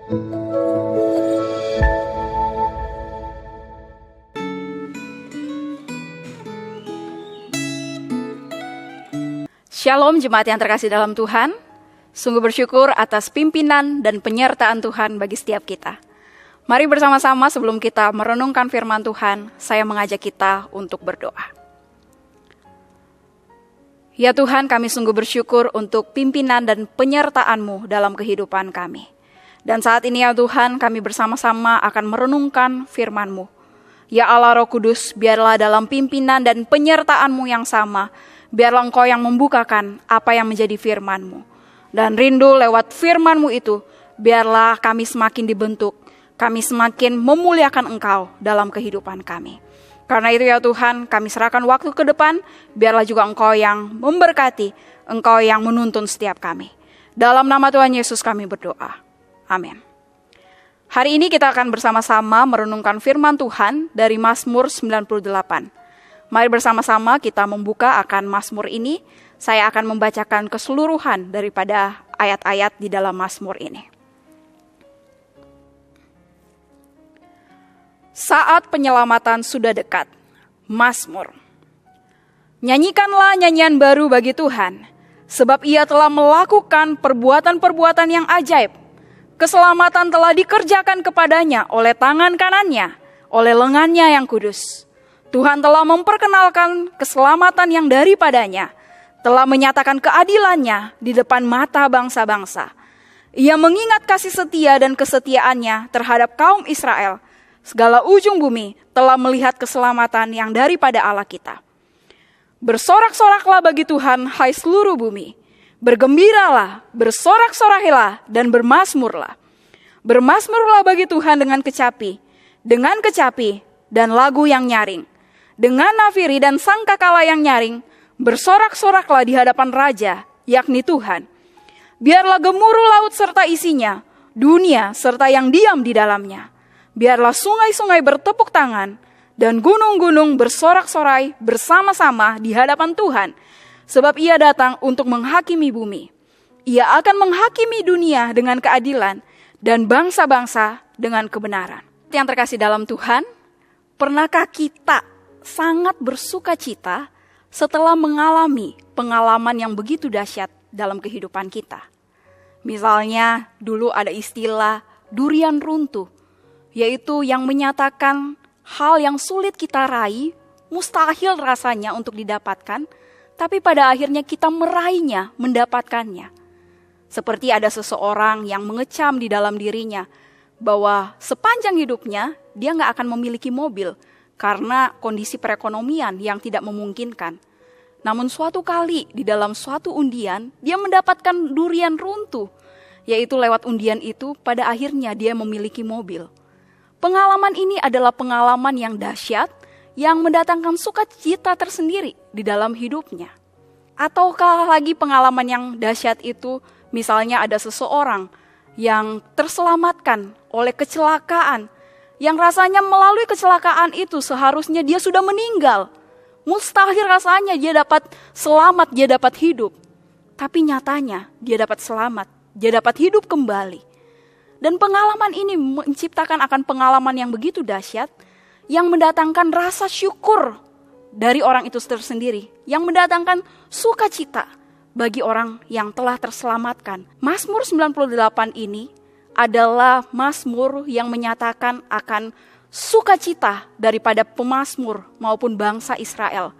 Shalom jemaat yang terkasih dalam Tuhan. Sungguh bersyukur atas pimpinan dan penyertaan Tuhan bagi setiap kita. Mari bersama-sama sebelum kita merenungkan firman Tuhan, saya mengajak kita untuk berdoa. Ya Tuhan, kami sungguh bersyukur untuk pimpinan dan penyertaan-Mu dalam kehidupan kami. Dan saat ini ya Tuhan, kami bersama-sama akan merenungkan firman-Mu. Ya Allah Roh Kudus, biarlah dalam pimpinan dan penyertaan-Mu yang sama, biarlah Engkau yang membukakan apa yang menjadi firman-Mu. Dan rindu lewat firman-Mu itu, biarlah kami semakin dibentuk, kami semakin memuliakan Engkau dalam kehidupan kami. Karena itu ya Tuhan, kami serahkan waktu ke depan, biarlah juga Engkau yang memberkati, Engkau yang menuntun setiap kami. Dalam nama Tuhan Yesus kami berdoa. Amin. Hari ini kita akan bersama-sama merenungkan firman Tuhan dari Mazmur 98. Mari bersama-sama kita membuka akan Mazmur ini. Saya akan membacakan keseluruhan daripada ayat-ayat di dalam Mazmur ini. Saat penyelamatan sudah dekat. Mazmur. Nyanyikanlah nyanyian baru bagi Tuhan, sebab Ia telah melakukan perbuatan-perbuatan yang ajaib. Keselamatan telah dikerjakan kepadanya oleh tangan kanannya, oleh lengannya yang kudus. Tuhan telah memperkenalkan keselamatan yang daripadanya, telah menyatakan keadilannya di depan mata bangsa-bangsa. Ia mengingat kasih setia dan kesetiaannya terhadap kaum Israel. Segala ujung bumi telah melihat keselamatan yang daripada Allah kita. Bersorak-soraklah bagi Tuhan, hai seluruh bumi. Bergembiralah, bersorak-sorakilah, dan bermazmurlah. Bermazmurlah bagi Tuhan dengan kecapi dan lagu yang nyaring. Dengan nafiri dan sangkakala yang nyaring, bersorak-soraklah di hadapan Raja, yakni Tuhan. Biarlah gemuruh laut serta isinya, dunia serta yang diam di dalamnya. Biarlah sungai-sungai bertepuk tangan, dan gunung-gunung bersorak-sorai bersama-sama di hadapan Tuhan. Sebab Ia datang untuk menghakimi bumi. Ia akan menghakimi dunia dengan keadilan, dan bangsa-bangsa dengan kebenaran. Yang terkasih dalam Tuhan, pernahkah kita sangat bersuka cita setelah mengalami pengalaman yang begitu dahsyat dalam kehidupan kita? Misalnya dulu ada istilah durian runtuh, yaitu yang menyatakan hal yang sulit kita raih, mustahil rasanya untuk didapatkan, tapi pada akhirnya kita meraihnya, mendapatkannya. Seperti ada seseorang yang mengecam di dalam dirinya bahwa sepanjang hidupnya dia gak akan memiliki mobil, karena kondisi perekonomian yang tidak memungkinkan. Namun suatu kali di dalam suatu undian, dia mendapatkan durian runtuh. Yaitu lewat undian itu, pada akhirnya dia memiliki mobil. Pengalaman ini adalah pengalaman yang dahsyat, yang mendatangkan sukacita tersendiri di dalam hidupnya. Ataukah lagi pengalaman yang dahsyat itu, misalnya ada seseorang yang terselamatkan oleh kecelakaan, yang rasanya melalui kecelakaan itu seharusnya dia sudah meninggal. Mustahil rasanya dia dapat selamat, dia dapat hidup. Tapi nyatanya dia dapat selamat, dia dapat hidup kembali. Dan pengalaman ini menciptakan akan pengalaman yang begitu dahsyat, yang mendatangkan rasa syukur dari orang itu tersendiri, yang mendatangkan sukacita bagi orang yang telah terselamatkan. Mazmur 98 ini adalah mazmur yang menyatakan akan sukacita daripada pemazmur maupun bangsa Israel.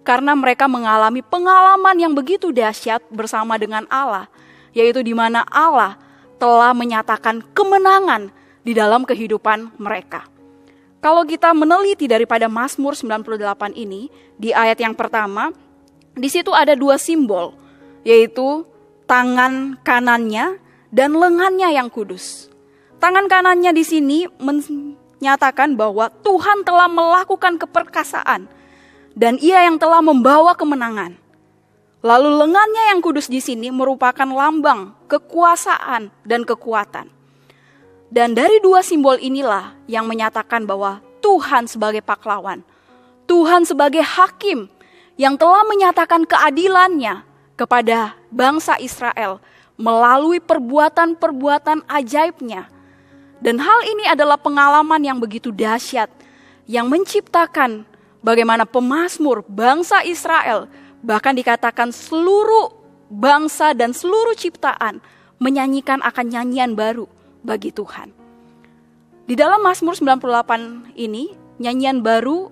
Karena mereka mengalami pengalaman yang begitu dahsyat bersama dengan Allah, yaitu di mana Allah telah menyatakan kemenangan di dalam kehidupan mereka. Kalau kita meneliti daripada Mazmur 98 ini, di ayat yang pertama, di situ ada dua simbol, yaitu tangan kanannya dan lengannya yang kudus. Tangan kanannya di sini menyatakan bahwa Tuhan telah melakukan keperkasaan dan Ia yang telah membawa kemenangan. Lalu lengannya yang kudus di sini merupakan lambang kekuasaan dan kekuatan. Dan dari dua simbol inilah yang menyatakan bahwa Tuhan sebagai pahlawan, Tuhan sebagai hakim yang telah menyatakan keadilannya kepada bangsa Israel melalui perbuatan-perbuatan ajaibnya, Dan hal ini adalah pengalaman yang begitu dahsyat, yang menciptakan bagaimana pemazmur bangsa Israel, bahkan dikatakan seluruh bangsa dan seluruh ciptaan menyanyikan akan nyanyian baru bagi Tuhan. Di dalam Mazmur 98 ini, nyanyian baru,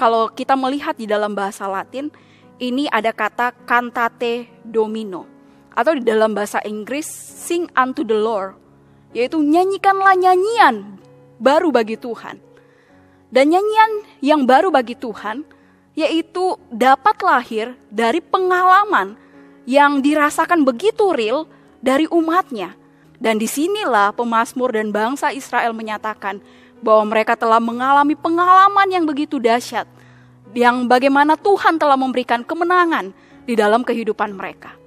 kalau kita melihat di dalam bahasa Latin, ini ada kata cantate Domino, atau di dalam bahasa Inggris sing unto the Lord, yaitu nyanyikanlah nyanyian baru bagi Tuhan. Dan nyanyian yang baru bagi Tuhan yaitu dapat lahir dari pengalaman yang dirasakan begitu real dari umatnya. Dan disinilah pemazmur dan bangsa Israel menyatakan bahwa mereka telah mengalami pengalaman yang begitu dahsyat, yang bagaimana Tuhan telah memberikan kemenangan di dalam kehidupan mereka.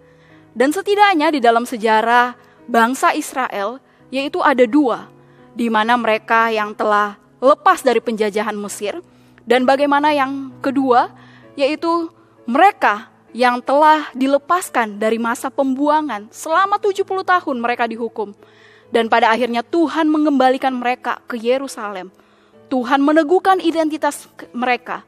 Dan setidaknya di dalam sejarah bangsa Israel, yaitu ada dua, di mana mereka yang telah lepas dari penjajahan Mesir, dan bagaimana yang kedua, yaitu mereka yang telah dilepaskan dari masa pembuangan. Selama 70 tahun mereka dihukum. Dan pada akhirnya Tuhan mengembalikan mereka ke Yerusalem. Tuhan meneguhkan identitas mereka,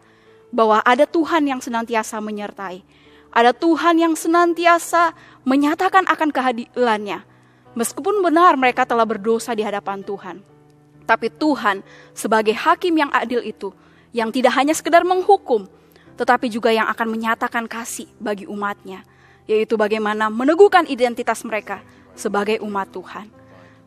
bahwa ada Tuhan yang senantiasa menyertai. Ada Tuhan yang senantiasa menyatakan akan keadilannya. Meskipun benar mereka telah berdosa di hadapan Tuhan. Tapi Tuhan sebagai hakim yang adil itu, yang tidak hanya sekedar menghukum, tetapi juga yang akan menyatakan kasih bagi umatnya, yaitu bagaimana meneguhkan identitas mereka sebagai umat Tuhan.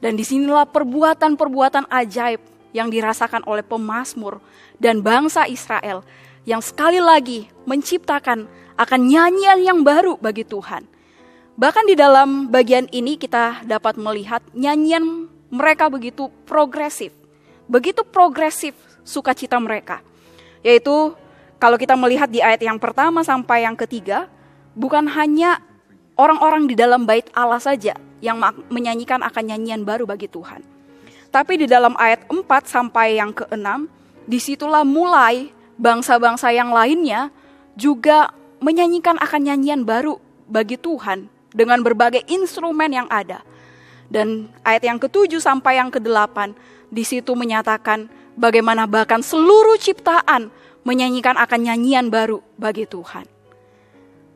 Dan disinilah perbuatan-perbuatan ajaib yang dirasakan oleh pemazmur dan bangsa Israel, yang sekali lagi menciptakan akan nyanyian yang baru bagi Tuhan. Bahkan di dalam bagian ini kita dapat melihat nyanyian mereka begitu progresif sukacita mereka. Yaitu kalau kita melihat di ayat yang pertama sampai yang ketiga, bukan hanya orang-orang di dalam bait Allah saja yang menyanyikan akan nyanyian baru bagi Tuhan. Tapi di dalam ayat 4 sampai yang ke-6, disitulah mulai bangsa-bangsa yang lainnya juga menyanyikan akan nyanyian baru bagi Tuhan dengan berbagai instrumen yang ada. Dan ayat yang ke-7 sampai yang ke-8, di situ menyatakan bagaimana bahkan seluruh ciptaan menyanyikan akan nyanyian baru bagi Tuhan.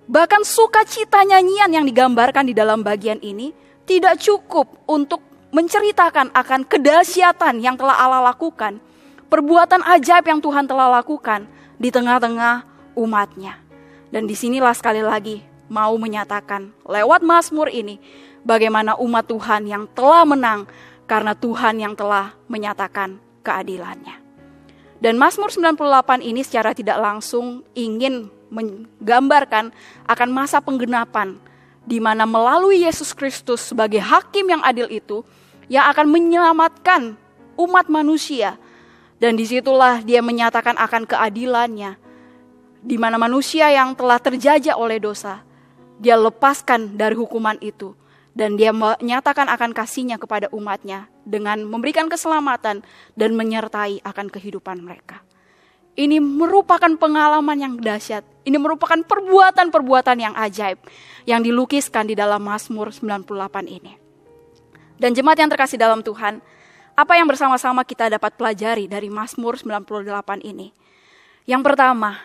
Bahkan sukacita nyanyian yang digambarkan di dalam bagian ini tidak cukup untuk menceritakan akan kedahsyatan yang telah Allah lakukan, perbuatan ajaib yang Tuhan telah lakukan di tengah-tengah umatnya. Dan disinilah sekali lagi mau menyatakan lewat Mazmur ini, bagaimana umat Tuhan yang telah menang karena Tuhan yang telah menyatakan keadilannya. Dan Mazmur 98 ini secara tidak langsung ingin menggambarkan akan masa penggenapan, di mana melalui Yesus Kristus sebagai hakim yang adil itu, yang akan menyelamatkan umat manusia. Dan disitulah dia menyatakan akan keadilannya, di mana manusia yang telah terjajah oleh dosa, dia lepaskan dari hukuman itu. Dan dia menyatakan akan kasihnya kepada umatnya dengan memberikan keselamatan dan menyertai akan kehidupan mereka. Ini merupakan pengalaman yang dahsyat. Ini merupakan perbuatan-perbuatan yang ajaib yang dilukiskan di dalam Mazmur 98 ini. Dan jemaat yang terkasih dalam Tuhan, apa yang bersama-sama kita dapat pelajari dari Mazmur 98 ini? Yang pertama,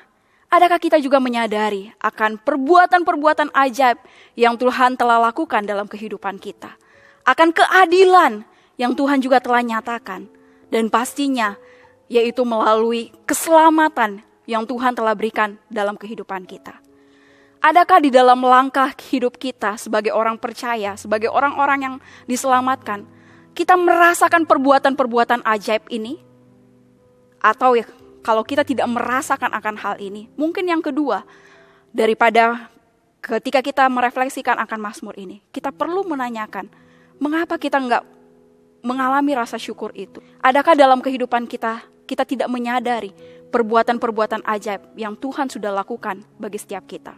adakah kita juga menyadari akan perbuatan-perbuatan ajaib yang Tuhan telah lakukan dalam kehidupan kita? Akan keadilan yang Tuhan juga telah nyatakan. Dan pastinya yaitu melalui keselamatan yang Tuhan telah berikan dalam kehidupan kita. Adakah di dalam langkah hidup kita sebagai orang percaya, sebagai orang-orang yang diselamatkan, kita merasakan perbuatan-perbuatan ajaib ini? Atau ya, kalau kita tidak merasakan akan hal ini, mungkin yang kedua, daripada ketika kita merefleksikan akan Mazmur ini, kita perlu menanyakan, mengapa kita enggak mengalami rasa syukur itu? Adakah dalam kehidupan kita tidak menyadari perbuatan-perbuatan ajaib yang Tuhan sudah lakukan bagi setiap kita?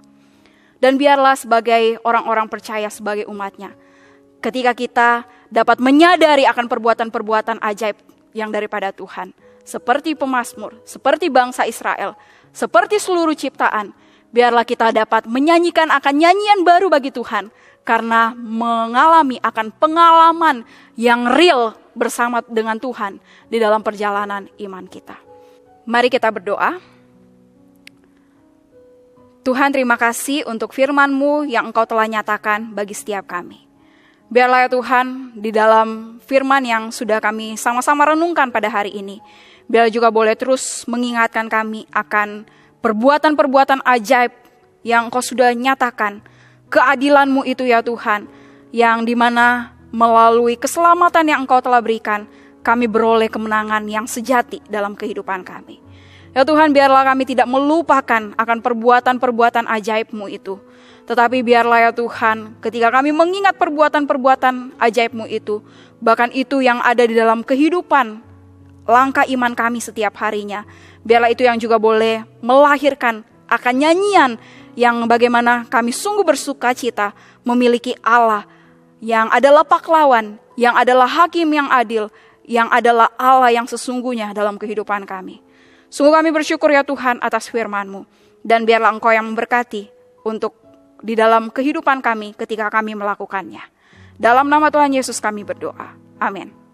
Dan biarlah sebagai orang-orang percaya, sebagai umatnya, ketika kita dapat menyadari akan perbuatan-perbuatan ajaib yang daripada Tuhan, seperti pemazmur, seperti bangsa Israel, seperti seluruh ciptaan, biarlah kita dapat menyanyikan akan nyanyian baru bagi Tuhan, karena mengalami akan pengalaman yang real bersama dengan Tuhan di dalam perjalanan iman kita. Mari kita berdoa. Tuhan, terima kasih untuk firman-Mu yang Engkau telah nyatakan bagi setiap kami. Biarlah ya Tuhan, di dalam firman yang sudah kami sama-sama renungkan pada hari ini, biarlah juga boleh terus mengingatkan kami akan perbuatan-perbuatan ajaib yang Engkau sudah nyatakan, keadilan-Mu itu ya Tuhan, yang dimana melalui keselamatan yang Engkau telah berikan, kami beroleh kemenangan yang sejati dalam kehidupan kami. Ya Tuhan, biarlah kami tidak melupakan akan perbuatan-perbuatan ajaib-Mu itu. Tetapi biarlah ya Tuhan, ketika kami mengingat perbuatan-perbuatan ajaib-Mu itu, bahkan itu yang ada di dalam kehidupan langkah iman kami setiap harinya, biarlah itu yang juga boleh melahirkan akan nyanyian yang bagaimana kami sungguh bersuka cita memiliki Allah yang adalah pahlawan, yang adalah hakim yang adil, yang adalah Allah yang sesungguhnya dalam kehidupan kami. Sungguh kami bersyukur ya Tuhan atas firman-Mu, dan biarlah Engkau yang memberkati untuk di dalam kehidupan kami ketika kami melakukannya. Dalam nama Tuhan Yesus kami berdoa. Amin.